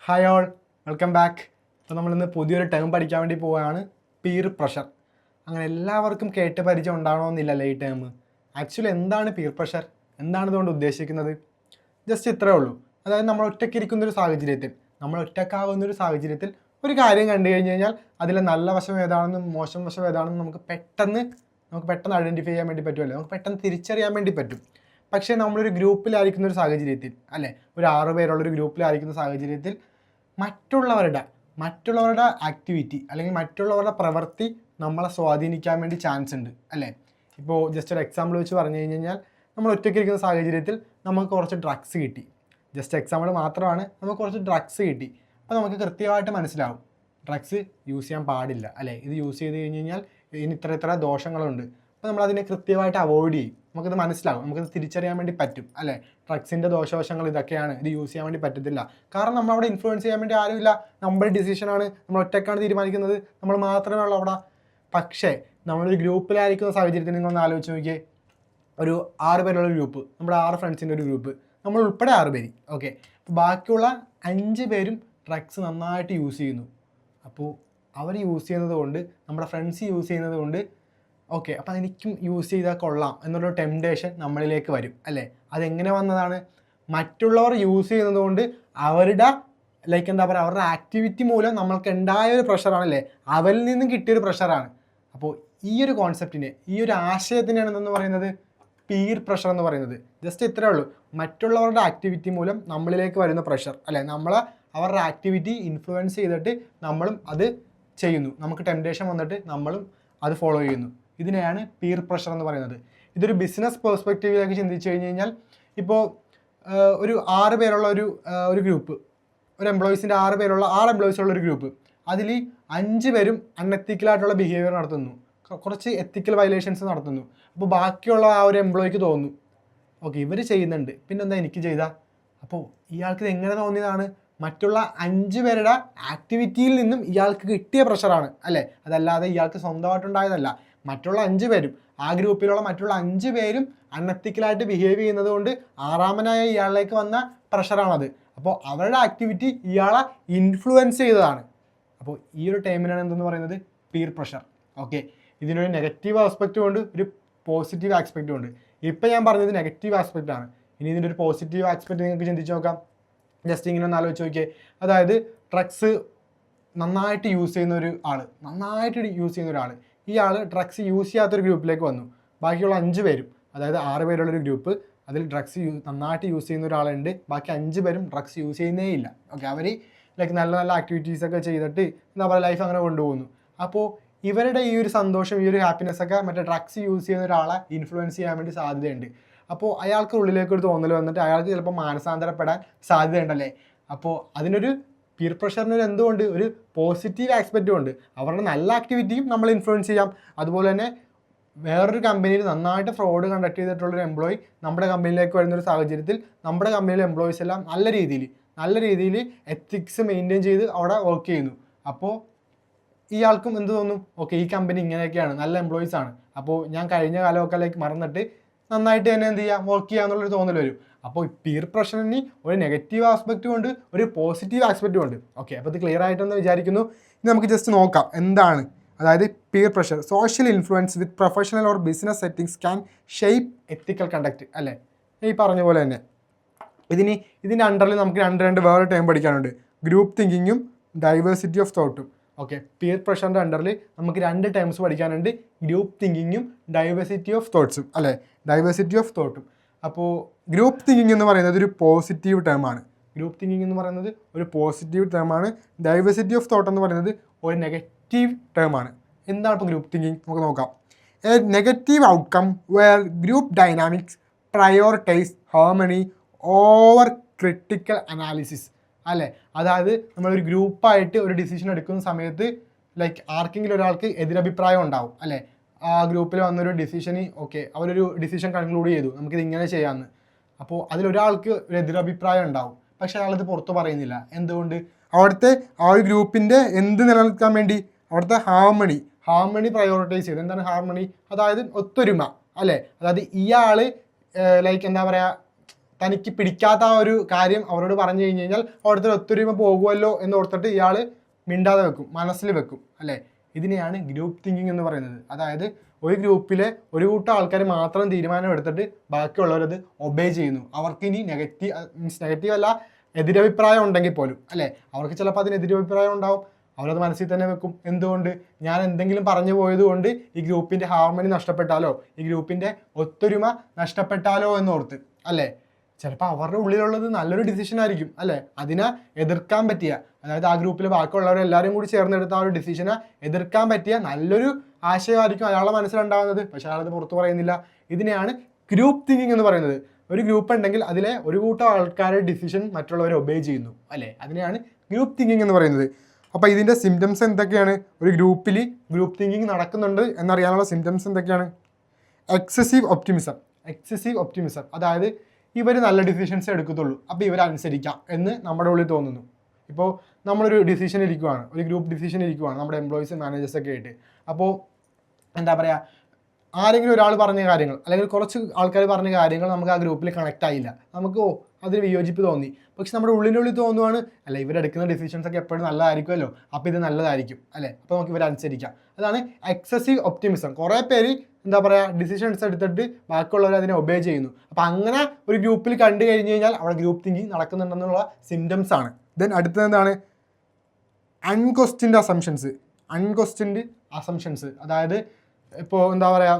Hi all, welcome back. അപ്പോൾ നമ്മളിന്ന് പുതിയൊരു ടേം പഠിക്കാൻ വേണ്ടി പോവുകയാണ്, പീർ പ്രഷർ. അങ്ങനെ എല്ലാവർക്കും കേട്ട് പരിചയം ഉണ്ടാവണമെന്നില്ലല്ലേ ഈ ടേം. ആക്ച്വലി എന്താണ് പീർ പ്രഷർ, എന്താണ് ഇതുകൊണ്ട് ഉദ്ദേശിക്കുന്നത്? ജസ്റ്റ് ഇത്രേ ഉള്ളൂ. അതായത് നമ്മൾ ഒറ്റയ്ക്കിരിക്കുന്നൊരു സാഹചര്യത്തിൽ, നമ്മൾ ഒറ്റക്കാവുന്നൊരു സാഹചര്യത്തിൽ ഒരു കാര്യം കണ്ടു കഴിഞ്ഞ് കഴിഞ്ഞാൽ അതിലെ നല്ല വശം ഏതാണെന്നും മോശം വശം ഏതാണെന്നും നമുക്ക് പെട്ടെന്ന് ഐഡൻറ്റിഫൈ ചെയ്യാൻ വേണ്ടി പറ്റുമല്ലോ, നമുക്ക് പെട്ടെന്ന് തിരിച്ചറിയാൻ വേണ്ടി പറ്റും. പക്ഷേ നമ്മളൊരു ഗ്രൂപ്പിലായിരിക്കുന്ന ഒരു സാഹചര്യത്തിൽ, അല്ലേ, ഒരു 6 പേരുള്ളൊരു ഗ്രൂപ്പിലായിരിക്കുന്ന സാഹചര്യത്തിൽ മറ്റുള്ളവരുടെ ആക്ടിവിറ്റി അല്ലെങ്കിൽ മറ്റുള്ളവരുടെ പ്രവൃത്തി നമ്മളെ സ്വാധീനിക്കാൻ വേണ്ടി ചാൻസ് ഉണ്ട്, അല്ലേ. ഇപ്പോൾ ജസ്റ്റ് ഒരു എക്സാമ്പിൾ വെച്ച് പറഞ്ഞു കഴിഞ്ഞ് കഴിഞ്ഞാൽ, നമ്മൾ ഒറ്റയ്ക്കിരിക്കുന്ന സാഹചര്യത്തിൽ നമുക്ക് കുറച്ച് ഡ്രഗ്സ് കിട്ടി. ജസ്റ്റ് എക്സാമ്പിൾ മാത്രമാണ്, നമുക്ക് കുറച്ച് ഡ്രഗ്സ് കിട്ടി. അപ്പോൾ നമുക്ക് കൃത്യമായിട്ട് മനസ്സിലാവും ഡ്രഗ്സ് യൂസ് ചെയ്യാൻ പാടില്ല, അല്ലേ, ഇത് യൂസ് ചെയ്ത് കഴിഞ്ഞ് കഴിഞ്ഞാൽ ഇതിന് ഇത്ര ദോഷങ്ങളുണ്ട്. അപ്പോൾ നമ്മളതിനെ കൃത്യമായിട്ട് അവോയ്ഡ് ചെയ്യും. നമുക്കത് മനസ്സിലാവും, നമുക്കത് തിരിച്ചറിയാൻ വേണ്ടി പറ്റും, അല്ലേ. ഡ്രഗ്സിൻ്റെ ദോഷവശങ്ങൾ ഇതൊക്കെയാണ്, ഇത് യൂസ് ചെയ്യാൻ വേണ്ടി പറ്റത്തില്ല. കാരണം നമ്മളവിടെ ഇൻഫ്ലുവൻസ് ചെയ്യാൻ വേണ്ടി ആരുമില്ല, നമ്മുടെ ഡിസിഷനാണ്, നമ്മൾ ഒറ്റക്കാണ് തീരുമാനിക്കുന്നത്, നമ്മൾ മാത്രമേ ഉള്ളൂ അവിടെ. പക്ഷേ നമ്മളൊരു ഗ്രൂപ്പിലായിരിക്കുന്ന സാഹചര്യത്തിൽ നിങ്ങളൊന്ന് ആലോചിച്ച് നോക്കിയേ. ഒരു 6 പേരുള്ള ഗ്രൂപ്പ്, നമ്മുടെ 6 ഫ്രണ്ട്സിൻ്റെ ഒരു ഗ്രൂപ്പ്, നമ്മൾ ഉൾപ്പെടെ 6 പേര്, ഓക്കെ. അപ്പോൾ ബാക്കിയുള്ള 5 പേരും ഡ്രഗ്സ് നന്നായിട്ട് യൂസ് ചെയ്യുന്നു. അപ്പോൾ അവർ യൂസ് ചെയ്യുന്നത് കൊണ്ട്, നമ്മുടെ ഫ്രണ്ട്സ് യൂസ് ചെയ്യുന്നത് കൊണ്ട്, ഓക്കെ, അപ്പോൾ എനിക്കും യൂസ് ചെയ്താൽ കൊള്ളാം എന്നുള്ളൊരു ടെംപ്ടേഷൻ നമ്മളിലേക്ക് വരും, അല്ലേ. അതെങ്ങനെ വന്നതാണ്? മറ്റുള്ളവർ യൂസ് ചെയ്യുന്നത് കൊണ്ട് അവരുടെ അവരുടെ ആക്ടിവിറ്റി മൂലം നമ്മൾക്ക് ഉണ്ടായ ഒരു പ്രഷറാണല്ലേ, അവരിൽ നിന്നും കിട്ടിയൊരു പ്രഷറാണ്. അപ്പോൾ ഈ ഒരു കോൺസെപ്റ്റിനെ, ഈ ഒരു ആശയത്തിനാണ് എന്തെന്ന് പറയുന്നത്, പീർ പ്രഷർ എന്ന് പറയുന്നത്. ജസ്റ്റ് ഇത്രേ ഉള്ളൂ, മറ്റുള്ളവരുടെ ആക്ടിവിറ്റി മൂലം നമ്മളിലേക്ക് വരുന്ന പ്രഷർ, അല്ലേ. അവരുടെ ആക്ടിവിറ്റി ഇൻഫ്ലുവൻസ് ചെയ്തിട്ട് നമ്മളും അത് ചെയ്യുന്നു, നമുക്ക് ടെംപ്ടേഷൻ വന്നിട്ട് നമ്മളും അത് ഫോളോ ചെയ്യുന്നു. ഇതിനെയാണ് പീർ പ്രഷർ എന്ന് പറയുന്നത്. ഇതൊരു ബിസിനസ് പെർസ്പെക്റ്റീവിലേക്ക് ചിന്തിച്ചു കഴിഞ്ഞ് കഴിഞ്ഞാൽ, ഇപ്പോൾ ഒരു 6 പേരുള്ള ഒരു ഗ്രൂപ്പ്, ഒരു എംപ്ലോയീസിൻ്റെ 6 പേരുള്ള 6 എംപ്ലോയീസുള്ള ഒരു ഗ്രൂപ്പ്, അതിൽ 5 പേരും അൺഎത്തിക്കലായിട്ടുള്ള ബിഹേവിയർ നടത്തുന്നു, കുറച്ച് എത്തിക്കൽ വയലേഷൻസ് നടത്തുന്നു. അപ്പോൾ ബാക്കിയുള്ള ആ ഒരു എംപ്ലോയിക്ക് തോന്നുന്നു, ഓക്കെ, ഇവർ ചെയ്യുന്നുണ്ട്, പിന്നെന്താ എനിക്ക് ചെയ്താൽ. അപ്പോൾ ഇയാൾക്ക് ഇത് എങ്ങനെ തോന്നിയതാണ്? മറ്റുള്ള 5 പേരുടെ ആക്ടിവിറ്റിയിൽ നിന്നും ഇയാൾക്ക് കിട്ടിയ പ്രഷറാണ്, അല്ലേ. അതല്ലാതെ ഇയാൾക്ക് സ്വന്തമായിട്ടുണ്ടായതല്ല. മറ്റുള്ള 5 പേരും, ആ ഗ്രൂപ്പിലുള്ള മറ്റുള്ള 5 പേരും അൺഎത്തിക്കലായിട്ട് ബിഹേവ് ചെയ്യുന്നത് കൊണ്ട് 6ാമനായ ഇയാളിലേക്ക് വന്ന പ്രഷറാണത്. അപ്പോൾ അവരുടെ ആക്ടിവിറ്റി ഇയാളെ ഇൻഫ്ലുവൻസ് ചെയ്തതാണ്. അപ്പോൾ ഈ ഒരു ടൈമിനാണ് എന്തെന്ന് പറയുന്നത്, പീർ പ്രഷർ. ഓക്കെ, ഇതിനൊരു നെഗറ്റീവ് ആസ്പെക്റ്റും ഉണ്ട്, ഒരു പോസിറ്റീവ് ആസ്പെക്റ്റും ഉണ്ട്. ഇപ്പം ഞാൻ പറഞ്ഞത് നെഗറ്റീവ് ആസ്പെക്റ്റ് ആണ്. ഇനി ഇതിൻ്റെ ഒരു പോസിറ്റീവ് ആസ്പെക്റ്റ് നിങ്ങൾക്ക് ചിന്തിച്ച് നോക്കാം. ജസ്റ്റ് ഇങ്ങനെ ഒന്ന് ആലോചിച്ച് നോക്കിയേ. അതായത് ഡ്രഗ്സ് നന്നായിട്ട് യൂസ് ചെയ്യുന്ന ഒരാൾ, ഈ ആൾ ഡ്രഗ്സ് യൂസ് ചെയ്യാത്തൊരു ഗ്രൂപ്പിലേക്ക് വന്നു. ബാക്കിയുള്ള 5 പേരും, അതായത് 6 പേരുള്ളൊരു ഗ്രൂപ്പ്, അതിൽ ഡ്രഗ്സ് നന്നായിട്ട് യൂസ് ചെയ്യുന്ന ഒരാളുണ്ട്, ബാക്കി 5 പേരും ഡ്രഗ്സ് യൂസ് ചെയ്യുന്നേ ഇല്ല. ഓക്കെ, അവർ നല്ല നല്ല ആക്ടിവിറ്റീസൊക്കെ ചെയ്തിട്ട് എന്താ പറയുക, ലൈഫ് അങ്ങനെ കൊണ്ടുപോകുന്നു. അപ്പോൾ ഇവരുടെ ഈ ഒരു സന്തോഷം, ഈ ഒരു ഹാപ്പിനെസ് ഒക്കെ മറ്റേ ഡ്രഗ്സ് യൂസ് ചെയ്യുന്ന ഒരാളെ ഇൻഫ്ലുവൻസ് ചെയ്യാൻ വേണ്ടി സാധ്യതയുണ്ട്. അപ്പോൾ അയാൾക്ക് ഉള്ളിലേക്ക് ഒരു തോന്നൽ വന്നിട്ട് അയാൾക്ക് ചിലപ്പോൾ മാനസാന്തരപ്പെടാൻ സാധ്യതയുണ്ടല്ലേ. അപ്പോൾ അതിനൊരു പീർ പ്രഷറിനൊരു എന്തുകൊണ്ട് ഒരു പോസിറ്റീവ് ആസ്പെക്റ്റും ഉണ്ട്. അവരുടെ നല്ല ആക്ടിവിറ്റിയും നമ്മൾ ഇൻഫ്ലുവൻസ് ചെയ്യാം. അതുപോലെ തന്നെ വേറൊരു കമ്പനിയിൽ നന്നായിട്ട് ഫ്രോഡ് കണ്ടക്ട് ചെയ്തിട്ടുള്ളൊരു എംപ്ലോയി നമ്മുടെ കമ്പനിയിലേക്ക് വരുന്നൊരു സാഹചര്യത്തിൽ നമ്മുടെ കമ്പനിയിലെ എംപ്ലോയീസ് എല്ലാം നല്ല രീതിയിൽ എത്തിക്സ് മെയിൻറ്റെയിൻ ചെയ്ത് അവിടെ വർക്ക് ചെയ്യുന്നു. അപ്പോൾ ഇയാൾക്കും എന്ത് തോന്നും, ഓക്കെ, ഈ കമ്പനി ഇങ്ങനെയൊക്കെയാണ്, നല്ല എംപ്ലോയീസ് ആണ്, അപ്പോൾ ഞാൻ കഴിഞ്ഞ കാലമൊക്കെ മറന്നിട്ട് നന്നായിട്ട് തന്നെ എന്ത് ചെയ്യാം, വർക്ക് ചെയ്യാന്നുള്ളൊരു തോന്നൽ വരും. അപ്പോൾ പീർ പ്രഷറിന് ഒരു നെഗറ്റീവ് ആസ്പെക്റ്റും ഉണ്ട്, ഒരു പോസിറ്റീവ് ആസ്പെക്റ്റും ഉണ്ട്. ഓക്കെ, അപ്പോൾ ഇത് ക്ലിയർ ആയിട്ടെന്ന് വിചാരിക്കുന്നു. ഇനി നമുക്ക് ജസ്റ്റ് നോക്കാം എന്താണ്. അതായത് peer pressure, social influence with professional or business settings can shape ethical conduct, അല്ലേ. ഈ പറഞ്ഞ പോലെ തന്നെ ഇതിൻ്റെ അണ്ടറിൽ നമുക്ക് രണ്ട് വേറെ ടൈം പഠിക്കാനുണ്ട്, ഗ്രൂപ്പ് തിങ്കിങ്ങും ഡൈവേഴ്സിറ്റി ഓഫ് തോട്ടും. ഓക്കെ, പീർ പ്രഷറിൻ്റെ അണ്ടറിൽ നമുക്ക് 2 ടൈംസ് പഠിക്കാനുണ്ട്, ഗ്രൂപ്പ് തിങ്കിങ്ങും ഡൈവേഴ്സിറ്റി ഓഫ് തോട്ട്സും, അല്ലേ, ഡൈവേഴ്സിറ്റി ഓഫ് തോട്ടും. അപ്പോൾ ഗ്രൂപ്പ് തിങ്കിങ് എന്ന് പറയുന്നത് ഒരു പോസിറ്റീവ് ടേമാണ്. ഡൈവേഴ്സിറ്റി ഓഫ് തോട്ട് എന്ന് പറയുന്നത് ഒരു നെഗറ്റീവ് ടേമാണ്. എന്താണ് ഇപ്പോൾ ഗ്രൂപ്പ് തിങ്കിങ്? നമുക്ക് നോക്കാം. A negative outcome where group dynamics prioritise harmony over critical analysis, അല്ലേ. അതായത് നമ്മളൊരു ഗ്രൂപ്പായിട്ട് ഒരു ഡിസിഷൻ എടുക്കുന്ന സമയത്ത് ആർക്കെങ്കിലും ഒരാൾക്ക് എതിരഭിപ്രായം ഉണ്ടാവും, അല്ലേ. ആ ഗ്രൂപ്പിൽ വന്നൊരു ഡിസിഷന്, ഓക്കെ, അവരൊരു ഡിസിഷൻ കൺക്ലൂഡ് ചെയ്തു, നമുക്കിത് ഇങ്ങനെ ചെയ്യാമെന്ന്. അപ്പോൾ അതിലൊരാൾക്ക് ഒരു എതിരഭിപ്രായം ഉണ്ടാവും, പക്ഷേ അയാളത് പുറത്ത് പറയുന്നില്ല. എന്തുകൊണ്ട്? അവിടുത്തെ ആ ഒരു ഗ്രൂപ്പിൻ്റെ എന്ത് നിലനിൽക്കാൻ വേണ്ടി, അവിടുത്തെ ഹാർമണി പ്രയോറിറ്റൈസ് ചെയ്ത്. എന്താണ് ഹാർമണി? അതായത് ഒത്തൊരുമ, അല്ലേ. അതായത് ഇയാൾ എന്താ പറയുക, തനിക്ക് പിടിക്കാത്ത ആ ഒരു കാര്യം അവരോട് പറഞ്ഞു കഴിഞ്ഞ് കഴിഞ്ഞാൽ അവിടുത്തെ ഒത്തൊരുമ പോകുമല്ലോ എന്ന് ഓർത്തിട്ട് ഇയാൾ മിണ്ടാതെ വെക്കും, മനസ്സിൽ വെക്കും അല്ലേ. ഇതിനെയാണ് ഗ്രൂപ്പ് തിങ്കിങ് എന്ന് പറയുന്നത്. അതായത് ഒരു ഗ്രൂപ്പിലെ ഒരു കൂട്ടം ആൾക്കാർ മാത്രം തീരുമാനം എടുത്തിട്ട് ബാക്കിയുള്ളവരത് ഒബേ ചെയ്യുന്നു. അവർക്ക് ഇനി നെഗറ്റീവ് അല്ല, എതിരഭിപ്രായം ഉണ്ടെങ്കിൽ പോലും അല്ലേ, അവർക്ക് ചിലപ്പോൾ അതിന് എതിരഭിപ്രായം ഉണ്ടാവും, അവരത് മനസ്സിൽ തന്നെ വെക്കും. എന്തുകൊണ്ട്? ഞാൻ എന്തെങ്കിലും പറഞ്ഞു പോയത് കൊണ്ട് ഈ ഗ്രൂപ്പിൻ്റെ ഹാർമണി നഷ്ടപ്പെട്ടാലോ, ഈ ഗ്രൂപ്പിൻ്റെ ഒത്തൊരുമ നഷ്ടപ്പെട്ടാലോ എന്നോർത്ത് അല്ലേ. ചിലപ്പോൾ അവരുടെ ഉള്ളിലുള്ളത് നല്ലൊരു ഡിസിഷൻ ആയിരിക്കും അല്ലേ, അതിനെ എതിർക്കാൻ പറ്റിയ, അതായത് ആ ഗ്രൂപ്പിൽ ബാക്കിയുള്ളവരെല്ലാവരും കൂടി ചേർന്നെടുത്ത ആ ഒരു ഡിസിഷനെ എതിർക്കാൻ പറ്റിയ നല്ലൊരു ആശയമായിരിക്കും അയാളുടെ മനസ്സിലുണ്ടാകുന്നത്. പക്ഷെ അയാളത് പുറത്തു പറയുന്നില്ല. ഇതിനെയാണ് ഗ്രൂപ്പ് തിങ്കിങ് എന്ന് പറയുന്നത്. ഒരു ഗ്രൂപ്പ് ഉണ്ടെങ്കിൽ അതിലെ ഒരു കൂട്ടം ആൾക്കാരുടെ ഡിസിഷൻ മറ്റുള്ളവരെ ഒബേ ചെയ്യുന്നു അല്ലേ, അതിനെയാണ് ഗ്രൂപ്പ് തിങ്കിങ് എന്ന് പറയുന്നത്. അപ്പോൾ ഇതിൻ്റെ സിംറ്റംസ് എന്തൊക്കെയാണ്? ഒരു ഗ്രൂപ്പിൽ ഗ്രൂപ്പ് തിങ്കിങ് നടക്കുന്നുണ്ട് എന്നറിയാനുള്ള സിംറ്റംസ് എന്തൊക്കെയാണ്? എക്സസീവ് ഒപ്റ്റിമിസം, അതായത് ഇവർ നല്ല ഡിസിഷൻസ് എടുക്കത്തുള്ളൂ, അപ്പോൾ ഇവരനുസരിക്കാം എന്ന് നമ്മുടെ ഉള്ളിൽ തോന്നുന്നു. ഇപ്പോൾ നമ്മളൊരു ഡിസിഷൻ ഇരിക്കുവാണ്, ഒരു ഗ്രൂപ്പ് ഡിസിഷൻ ഇരിക്കുവാണ് നമ്മുടെ എംപ്ലോയീസ് മാനേജേഴ്സൊക്കെ ആയിട്ട്. അപ്പോൾ എന്താ പറയുക, ആരെങ്കിലും ഒരാൾ പറഞ്ഞ കാര്യങ്ങൾ അല്ലെങ്കിൽ കുറച്ച് ആൾക്കാർ പറഞ്ഞ കാര്യങ്ങൾ നമുക്ക് ആ ഗ്രൂപ്പിൽ കണക്റ്റ് ആയില്ല, നമുക്ക് അതിന് വിയോജിപ്പ് തോന്നി. പക്ഷെ നമ്മുടെ ഉള്ളിനുള്ളിൽ തോന്നുവാണ് അല്ല, ഇവരെടുക്കുന്ന ഡിസിഷൻസ് ഒക്കെ എപ്പോഴും നല്ലതായിരിക്കുമല്ലോ, അപ്പോൾ ഇത് നല്ലതായിരിക്കും അല്ലേ, അപ്പോൾ നമുക്ക് ഇവരനുസരിക്കാം. അതാണ് എക്സസീവ് ഒപ്റ്റിമിസം. കുറേ പേര് എന്താ പറയുക, ഡിസിഷൻസ് എടുത്തിട്ട് ബാക്കിയുള്ളവർ അതിനെ ഒബേ ചെയ്യുന്നു. അപ്പോൾ അങ്ങനെ ഒരു ഗ്രൂപ്പിൽ കണ്ടു കഴിഞ്ഞ് കഴിഞ്ഞാൽ അവിടെ ഗ്രൂപ്പ് തിങ്കിങ് നടക്കുന്നുണ്ടെന്നുള്ള സിംറ്റംസ് ആണ്. ദെൻ അടുത്തത് എന്താണ്? അൺക്വസ്റ്റ്യൻഡ് അസംഷൻസ്. അതായത് ഇപ്പോൾ എന്താ പറയുക,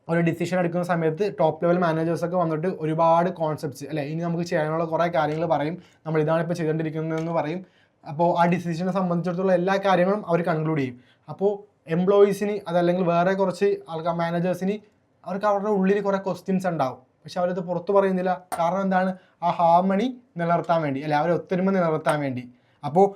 ഒരു ഡിസിഷൻ എടുക്കുന്ന സമയത്ത് ടോപ്പ് ലെവൽ മാനേജേഴ്സൊക്കെ വന്നിട്ട് ഒരുപാട് കോൺസെപ്റ്റ്സ് അല്ലേ, ഇനി നമുക്ക് ചെയ്യാനുള്ള കുറേ കാര്യങ്ങൾ പറയും, നമ്മൾ ഇതാണ് ഇപ്പോൾ ചെയ്തുകൊണ്ടിരിക്കുന്നതെന്ന് പറയും. അപ്പോൾ ആ ഡിസിഷനെ സംബന്ധിച്ചിടത്തോളം എല്ലാ കാര്യങ്ങളും അവർ കൺക്ലൂഡ് ചെയ്യും. അപ്പോൾ എംപ്ലോയീസിന് അതല്ലെങ്കിൽ വേറെ കുറച്ച് ആൾക്കാർ മാനേജേഴ്സിന് അവർക്ക് അവരുടെ ഉള്ളിൽ കുറേ ക്വസ്റ്റ്യൻസ് ഉണ്ടാവും, പക്ഷെ അവരത് പുറത്ത് പറയുന്നില്ല. കാരണം എന്താണ്? ആ ഹാർമണി നിലനിർത്താൻ വേണ്ടി അല്ലെ, അവരെ ഒത്തൊരുമ നിലനിർത്താൻ വേണ്ടി. അപ്പോൾ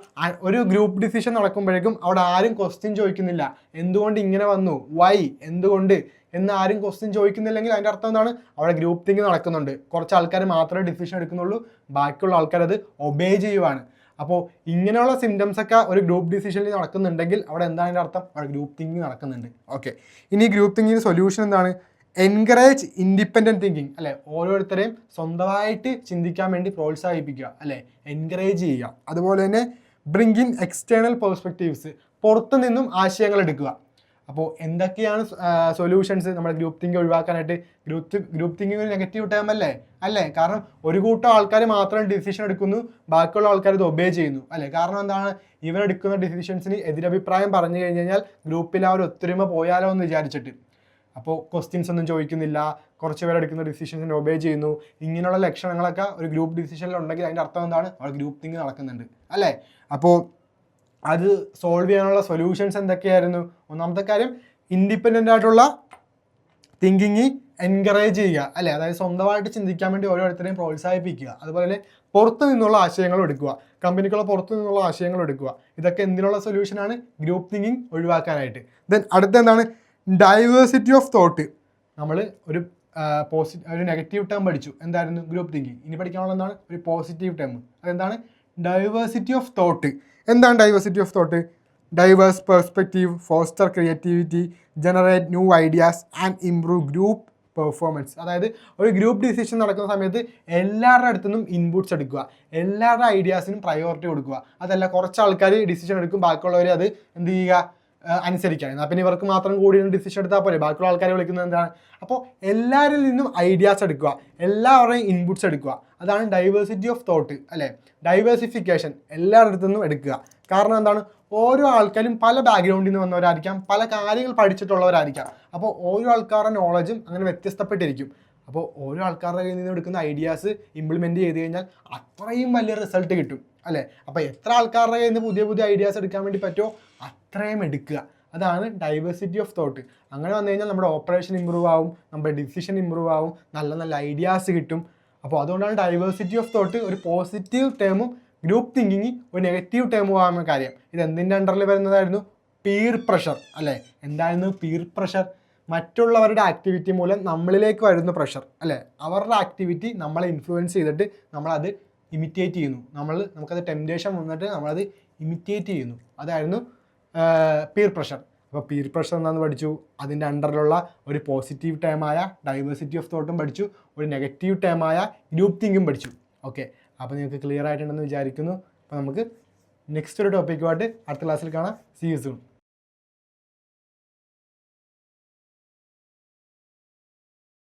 ഒരു ഗ്രൂപ്പ് ഡിസിഷൻ നടക്കുമ്പോഴേക്കും അവിടെ ആരും ക്വസ്റ്റ്യൻ ചോദിക്കുന്നില്ല, എന്തുകൊണ്ട് ഇങ്ങനെ വന്നു, വൈ, എന്തുകൊണ്ട് എന്ന് ആരും ക്വസ്റ്റ്യൻ ചോദിക്കുന്നില്ലെങ്കിൽ അതിൻ്റെ അർത്ഥം എന്താണ്? അവിടെ ഗ്രൂപ്പ് തിങ്കിങ് നടക്കുന്നുണ്ട്. കുറച്ച് ആൾക്കാർ മാത്രമേ ഡിസിഷൻ എടുക്കുന്നുള്ളൂ, ബാക്കിയുള്ള ആൾക്കാർ അത് ഒബേ ചെയ്യുവാണ്. അപ്പോൾ ഇങ്ങനെയുള്ള സിംറ്റംസ് ഒക്കെ ഒരു ഗ്രൂപ്പ് ഡിസിഷനിൽ നടക്കുന്നുണ്ടെങ്കിൽ അവിടെ എന്താണ് അതിൻ്റെ അർത്ഥം? അവിടെ ഗ്രൂപ്പ് തിങ്കിങ് നടക്കുന്നുണ്ട്. ഓക്കെ, ഇനി ഗ്രൂപ്പ് തിങ്കിങ് സൊല്യൂഷൻ എന്താണ്? എൻകറേജ് ഇൻഡിപെൻഡൻറ്റ് തിങ്കിങ് അല്ലേ, ഓരോരുത്തരെയും സ്വന്തമായിട്ട് ചിന്തിക്കാൻ വേണ്ടി പ്രോത്സാഹിപ്പിക്കുക അല്ലേ, എൻകറേജ് ചെയ്യുക. അതുപോലെ തന്നെ ബ്രിങ് ഇൻ എക്സ്റ്റേണൽ പെർസ്പെക്റ്റീവ്സ്, പുറത്തു നിന്നും ആശയങ്ങൾ എടുക്കുക. അപ്പോൾ എന്തൊക്കെയാണ് സൊല്യൂഷൻസ് നമ്മുടെ ഗ്രൂപ്പ് തിങ്കിങ് ഒഴിവാക്കാനായിട്ട്? ഗ്രൂപ്പ് തിങ്കിങ് ഒരു നെഗറ്റീവ് ടേം അല്ലേ, കാരണം ഒരു കൂട്ടം ആൾക്കാർ മാത്രം ഡിസിഷൻ എടുക്കുന്നു, ബാക്കിയുള്ള ആൾക്കാർ ഇത് ഒബേ ചെയ്യുന്നു അല്ലേ. കാരണം എന്താണ്? ഇവരെടുക്കുന്ന ഡിസിഷൻസിന് എതിരഭിപ്രായം പറഞ്ഞു കഴിഞ്ഞ് കഴിഞ്ഞാൽ ഗ്രൂപ്പിൽ ആ ഒരു ഒത്തൊരുമ പോയാലോ എന്ന് വിചാരിച്ചിട്ട് അപ്പോൾ ക്വസ്റ്റ്യൻസ് ഒന്നും ചോദിക്കുന്നില്ല, കുറച്ച് പേരെടുക്കുന്ന ഡിസിഷൻസിന് ഒബേ ചെയ്യുന്നു. ഇങ്ങനെയുള്ള ലക്ഷണങ്ങളൊക്കെ ഒരു ഗ്രൂപ്പ് ഡിസിഷനിൽ ഉണ്ടെങ്കിൽ അതിൻ്റെ അർത്ഥം എന്താണ്? അവിടെ ഗ്രൂപ്പ് തിങ്കിങ് നടക്കുന്നുണ്ട് അല്ലേ. അപ്പോൾ അത് സോൾവ് ചെയ്യാനുള്ള സൊല്യൂഷൻസ് എന്തൊക്കെയായിരുന്നു? ഒന്നാമത്തെ കാര്യം ഇൻഡിപെൻഡൻ്റ് ആയിട്ടുള്ള തിങ്കിങ് എൻകറേജ് ചെയ്യുക അല്ലേ, അതായത് സ്വന്തമായിട്ട് ചിന്തിക്കാൻ വേണ്ടി ഓരോരുത്തരെയും പ്രോത്സാഹിപ്പിക്കുക. അതുപോലെ തന്നെ പുറത്തു നിന്നുള്ള ആശയങ്ങൾ എടുക്കുക, കമ്പനിക്കുള്ള പുറത്തു നിന്നുള്ള ആശയങ്ങൾ എടുക്കുക. ഇതൊക്കെ എന്തിനുള്ള സൊല്യൂഷനാണ്? ഗ്രൂപ്പ് തിങ്കിങ് ഒഴിവാക്കാനായിട്ട്. ദെൻ അടുത്ത എന്താണ്? Diversity of thought. നമ്മൾ ഒരു നെഗറ്റീവ് ടേം പഠിച്ചു, എന്തായിരുന്നു? Group thinking. ഇനി പഠിക്കാനുള്ള എന്താണ്? ഒരു പോസിറ്റീവ് ടേം. അതെന്താണ്? Diversity of thought. എന്താണ് diversity of thought? Diverse perspective, foster creativity, generate new ideas and improve group performance. അതായത് ഒരു ഗ്രൂപ്പ് ഡിസിഷൻ നടക്കുന്ന സമയത്ത് എല്ലാവരുടെ അടുത്തു നിന്നും ഇൻപുട്സ് എടുക്കുക, എല്ലാവരുടെ ഐഡിയാസിനും പ്രയോറിറ്റി കൊടുക്കുക. അതല്ല കുറച്ച് ആൾക്കാർ ഡിസിഷൻ എടുക്കും, ബാക്കിയുള്ളവർ അത് എന്ത് ചെയ്യുക? അനുസരിക്കുക. എന്നാൽ പിന്നെ ഇവർക്ക് മാത്രം കൂടി ഡിസിഷൻ എടുത്താൽ പോലെ, ബാക്കിയുള്ള ആൾക്കാരെ വിളിക്കുന്നത് എന്താണ്? അപ്പോൾ എല്ലാവരിൽ നിന്നും ഐഡിയാസ് എടുക്കുക, എല്ലാവരുടെയും ഇൻപുട്സ് എടുക്കുക. അതാണ് ഡൈവേഴ്സിറ്റി ഓഫ് തോട്ട് അല്ലേ, ഡൈവേഴ്സിഫിക്കേഷൻ എല്ലാവരുടെ അടുത്തു നിന്നും എടുക്കുക. കാരണം എന്താണ്? ഓരോ ആൾക്കാരും പല ബാക്ക്ഗ്രൗണ്ടിൽ നിന്ന് വന്നവരായിരിക്കാം, പല കാര്യങ്ങൾ പഠിച്ചിട്ടുള്ളവരായിരിക്കാം. അപ്പോൾ ഓരോ ആൾക്കാരുടെ നോളജും അങ്ങനെ വ്യത്യസ്തപ്പെട്ടിരിക്കും. അപ്പോൾ ഓരോ ആൾക്കാരുടെ കയ്യിൽ നിന്ന് എടുക്കുന്ന ഐഡിയാസ് ഇംപ്ലിമെൻറ്റ് ചെയ്ത് കഴിഞ്ഞാൽ അത്രയും വലിയ റിസൾട്ട് കിട്ടും അല്ലേ. അപ്പോൾ എത്ര ആൾക്കാരുടെ കയ്യിൽ നിന്ന് പുതിയ പുതിയ ഐഡിയാസ് എടുക്കാൻ വേണ്ടി പറ്റുമോ അത്രയും എടുക്കുക. അതാണ് ഡൈവേഴ്സിറ്റി ഓഫ് തോട്ട്. അങ്ങനെ വന്നു കഴിഞ്ഞാൽ നമ്മുടെ ഓപ്പറേഷൻ ഇമ്പ്രൂവ് ആവും, നമ്മുടെ ഡിസിഷൻ ഇമ്പ്രൂവ് ആവും, നല്ല നല്ല ഐഡിയാസ് കിട്ടും. അപ്പോൾ അതുകൊണ്ടാണ് ഡൈവേഴ്സിറ്റി ഓഫ് തോട്ട് ഒരു പോസിറ്റീവ് ടേമും ഗ്രൂപ്പ് തിങ്കിങ് ഒരു നെഗറ്റീവ് ടേമും ആവുന്ന കാര്യം. ഇത് എന്തിൻ്റെ അണ്ടറിൽ വരുന്നതായിരുന്നു? പീർ പ്രഷർ അല്ലേ. എന്തായിരുന്നു പീർ പ്രഷർ? മറ്റുള്ളവരുടെ ആക്ടിവിറ്റി മൂലം നമ്മളിലേക്ക് വരുന്ന പ്രഷർ അല്ലേ, അവരുടെ ആക്ടിവിറ്റി നമ്മളെ ഇൻഫ്ലുവൻസ് ചെയ്തിട്ട് നമ്മളത് ഇമിറ്റേറ്റ് ചെയ്യുന്നു, നമുക്കത് ടെംപ്റ്റേഷൻ വന്നിട്ട് നമ്മളത് ഇമിറ്റേറ്റ് ചെയ്യുന്നു. അതായിരുന്നു പീർ പ്രഷർ. അപ്പോൾ പീർ പ്രഷർ എന്താണെന്ന് പഠിച്ചു, അതിൻ്റെ അണ്ടറിലുള്ള ഒരു പോസിറ്റീവ് ടേമായ ഡൈവേഴ്സിറ്റി ഓഫ് തോട്ടും പഠിച്ചു, ഒരു നെഗറ്റീവ് ടേമായ ഗ്രൂപ്പ് തിങ്കും പഠിച്ചു. ഓക്കെ, അപ്പോൾ നിങ്ങൾക്ക് ക്ലിയർ ആയിട്ടുണ്ടെന്ന് വിചാരിക്കുന്നു. അപ്പോൾ നമുക്ക് നെക്സ്റ്റ് ഒരു ടോപ്പിക്കുമായിട്ട് അടുത്ത ക്ലാസ്സിൽ കാണാം. See you soon.